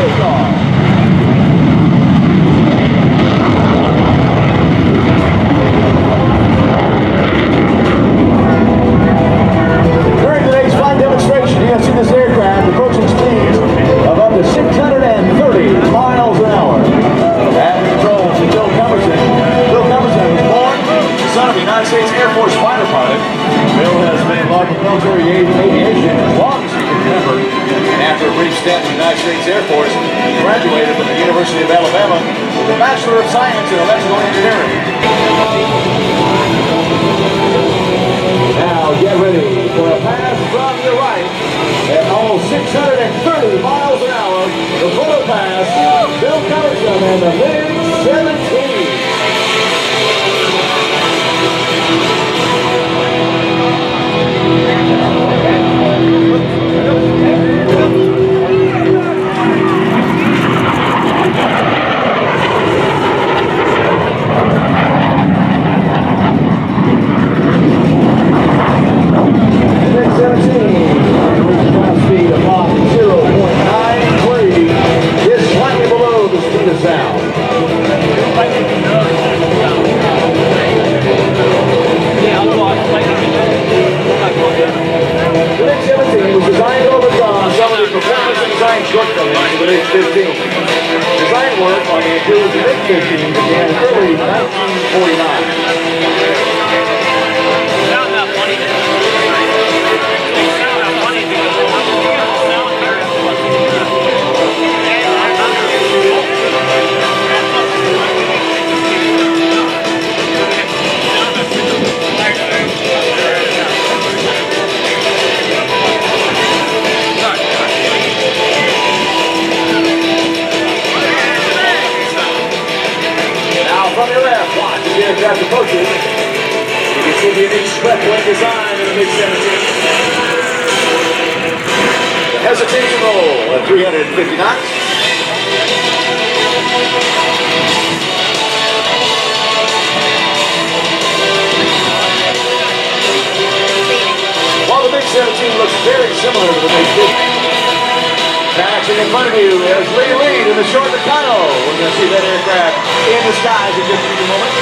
takeoff. During today's flight demonstration, you have seen this aircraft approaching speeds of up to 630 miles an hour. At controls, Bill Culberson. Bill Culberson was born the son of a United States Air Force fighter pilot. Bill has been involved with military aviation as long as he can remember. And after a brief stint in the United States Air Force, he graduated from the University of Alabama with a Bachelor of Science in Electrical Engineering. Now get ready for a pass from your right at almost 630 miles an hour. The photo pass, Bill Culberson and the MiG-17. Shortcomings of the MiG-15. Design work on the improved MiG-15 began early 1949. From your left, watch as the aircraft approaches. You can see the unique swept-wing design of the MiG-17. The hesitation roll at 350 knots. While the MiG-17 looks very similar to the MiG-15, passing in front of you is Lee Lead in the short Nakano. We're going to see that aircraft in the skies in just a few moments.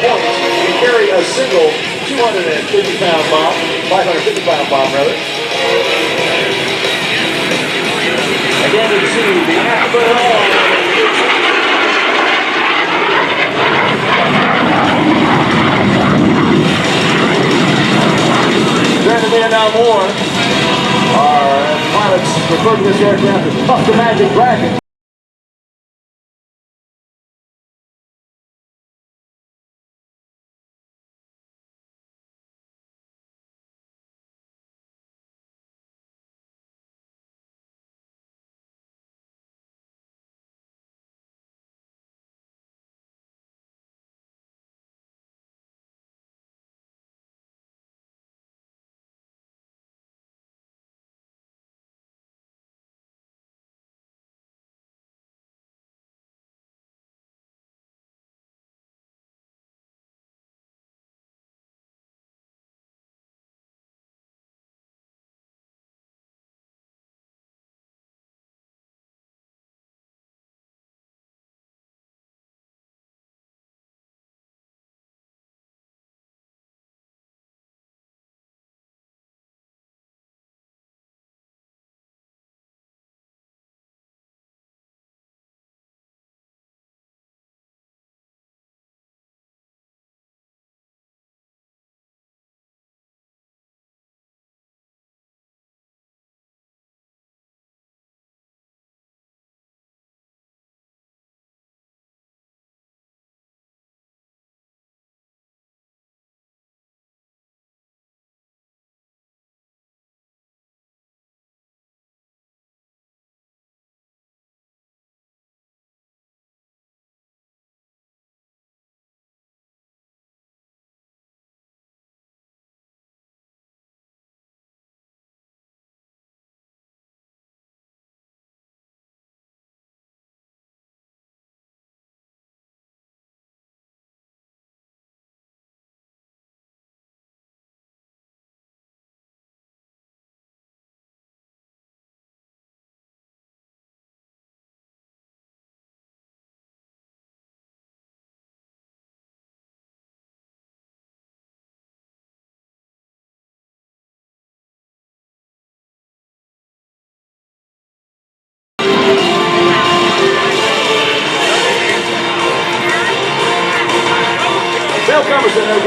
Points to carry a single 250-pound bomb, 550-pound bomb rather. Again, you can see the afterburner on. During the Vietnam War, our pilots referred to this aircraft as Puff the Magic Dragon.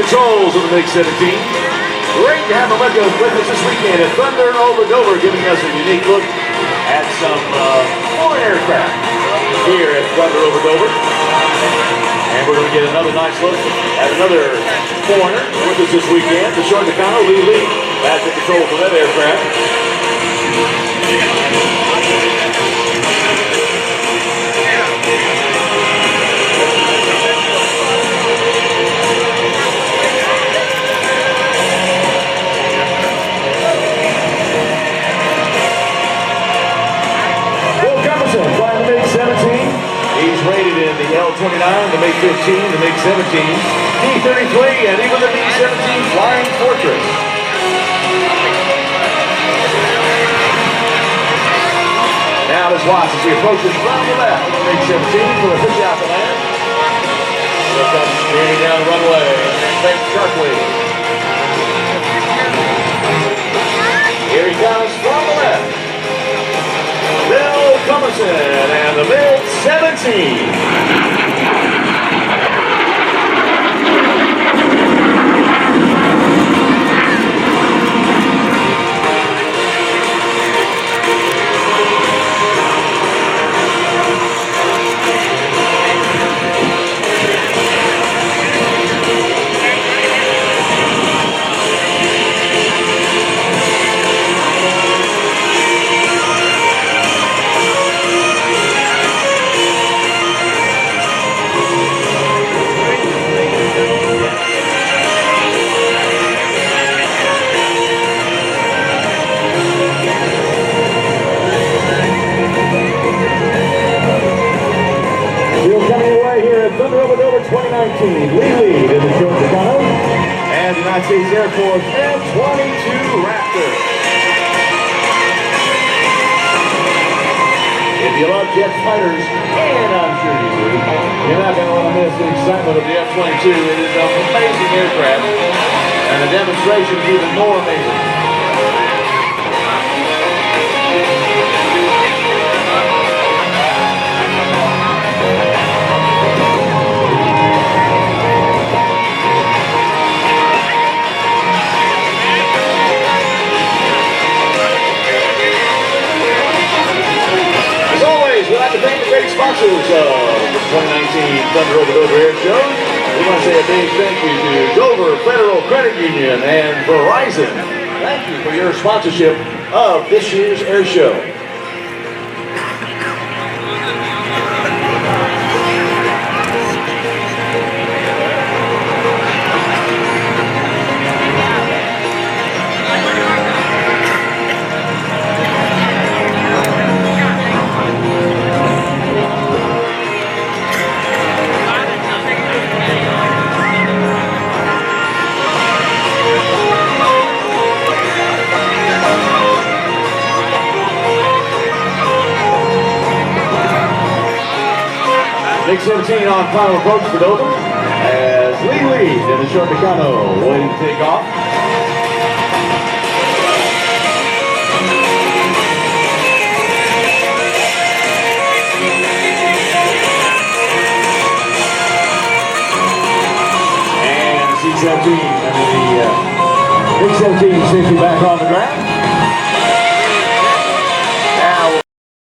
controls of the MiG-17. Great to have him with us this weekend at Thunder over Dover, giving us a unique look at some foreign aircraft here at Thunder over Dover. And we're going to get another nice look at another foreigner with us this weekend. The Short Nakano, Lee at the controls of that aircraft. Bill Culberson flying the MiG-17. He's rated in the L-29, the MiG-15, the MiG-17, D-33, and even the D-17 Flying Fortress. Now let's watch as he approaches from the left of the MiG-17 for the pitch out to land. Here comes steering down the runway and takes sharply. Here he comes from the left. Bill Culberson and the MiG-17. Thunder over Dover 2019. Lee in the Short Nakano and United States Air Force F-22 Raptor. If you love jet fighters, and I'm sure you do, you're not going to want to miss the excitement of the F-22. It is an amazing aircraft, and the demonstration is even more amazing. We'd like to thank the great sponsors of the 2019 Thunder over Dover Airshow. We want to say a big thank you to Dover Federal Credit Union and Verizon. Thank you for your sponsorship of this year's Airshow. MiG-17 on final approach for Dover as Lee in the Short Nakano waiting to take off. And C-17, the MiG-17 safety back on the ground.